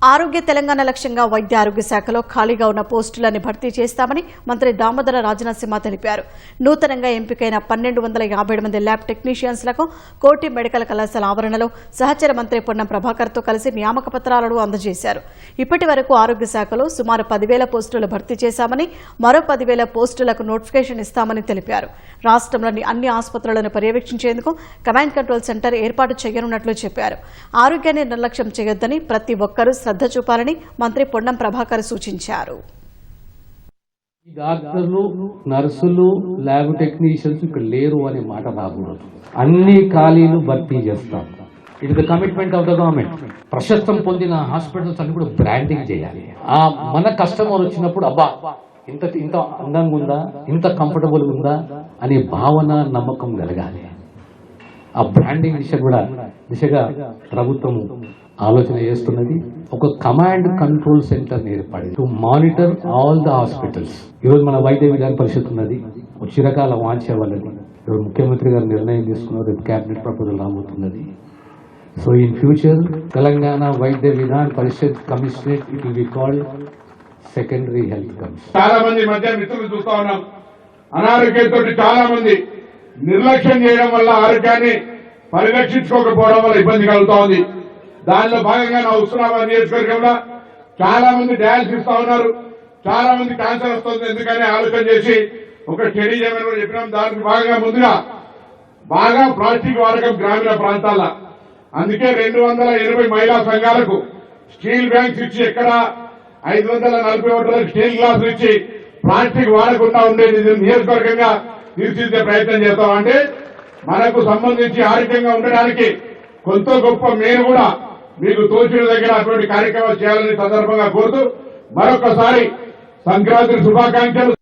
ఆరోగ్య తెలంగాణ లక్ష్యంగా వైద్య ఆరోగ్య శాఖలో ఖాళీగా ఉన్న పోస్టులను భర్తీ చేస్తామని మంత్రి దామోదర రాజనరసింహ తెలిపారు. నూతనంగా ఎంపికైన 1257 మంది ల్యాబ్ టెక్నీషియన్స్లకు కోటి మెడికల్ కళాశాల ఆవరణలో సహచర మంత్రి పొన్నం ప్రభాకర్తో కలిసి నియామక పత్రాలను అందజేశారు. ఇప్పటి వరకు ఆరోగ్య శాఖలో సుమారు 10,000 పోస్టులు భర్తీ చేశామని, మరో 10,000 పోస్టులకు నోటిఫికేషన్ ఇస్తామని తెలిపారు. రాష్ట్రంలోని అన్ని ఆసుపత్రులను పర్యవేక్షించేందుకు కమాండ్ కంట్రోల్ సెంటర్ ఏర్పాటు చేయనున్నట్లు చెప్పారు. ఆరోగ్యాన్ని నిర్లక్ష్యం చేయొద్దని, ప్రతి ఒక్కరూ శ్రద్ధ చూపాలని మంత్రి పొన్నం ప్రభాకర్ సూచించారు. డాక్టర్లు, నర్సులు, ల్యాబ్ టెక్నీషియన్స్ ఇక్కడ లేరు అనే మాట రాకూడదు. అన్ని ఖాళీలు భర్తీ చేస్తాం. It is the commitment of the government. ప్రశస్తం పొందిన హాస్పిటల్స్ అన్ని కూడా బ్రాండింగ్ చేయాలి. మన కస్టమర్ వచ్చినప్పుడు అబ్బా ఇంత అందంగా ఉందా, ఇంత కంఫర్టబుల్ ఉందా అనే భావన, నమ్మకం కలగాలి. ఆ బ్రాండింగ్ దిశగా ప్రభుత్వం ఆలోచన చేస్తున్నది. ఒక కమాండ్ కంట్రోల్ సెంటర్ ఏర్పడి to monitor all the hospitals. ఈరోజు మన వైద్య విధాన పరిషత్ ఉన్నది, వచ్చి రకాల వాంఛ వల్లది. ఈరోజు ముఖ్యమంత్రి గారు నిర్ణయం తీసుకున్నారు, రేపు క్యాబినెట్ ప్రపోజల్ రాబోతున్నది. So in future Telangana Vaidya Vidhana Parishad commissionerate it will be called secondary health commission. చాలా మంది మధ్య మిత్రులు చూస్తా ఉన్నాం, అనారోగ్యంతో చాలా మంది నిర్లక్ష్యం చేయడం వల్ల ఆరోగ్యాన్ని పరిరక్షించుకోకపోవడం వల్ల ఇబ్బంది కలుగుతా ఉంది. దానిలో భాగంగా నా హుస్నాబాద్ నియోజకవర్గంలో చాలా మంది డయాలసిస్ ఇస్తా ఉన్నారు, చాలా మంది క్యాన్సర్ వస్తుంది. ఎందుకని ఆలోచన చేసి ఒక స్టడీ చేయమని కూడా చెప్పినాం. దానికి భాగంగా ముందుగా బాగా ప్లాస్టిక్ వాడకం గ్రామీణ ప్రాంతాల్లో, అందుకే 280 మహిళా సంఘాలకు స్టీల్ బ్యాంక్స్ ఇచ్చి, ఎక్కడ 541 స్టీల్ గ్లాసులు ఇచ్చి ప్లాస్టిక్ వాడకుండా ఉండేది నియోజకవర్గంగా తీర్చిదిద్దే ప్రయత్నం చేస్తాం. అంటే మనకు సంబంధించి ఆరోగ్యంగా ఉండడానికి కొంత గొప్ప మేము కూడా మీకు తోచిన దగ్గర అటువంటి కార్యక్రమాలు చేయాలని సందర్భంగా కోరుతూ మరొకసారి సంక్రాంతి శుభాకాంక్షలు.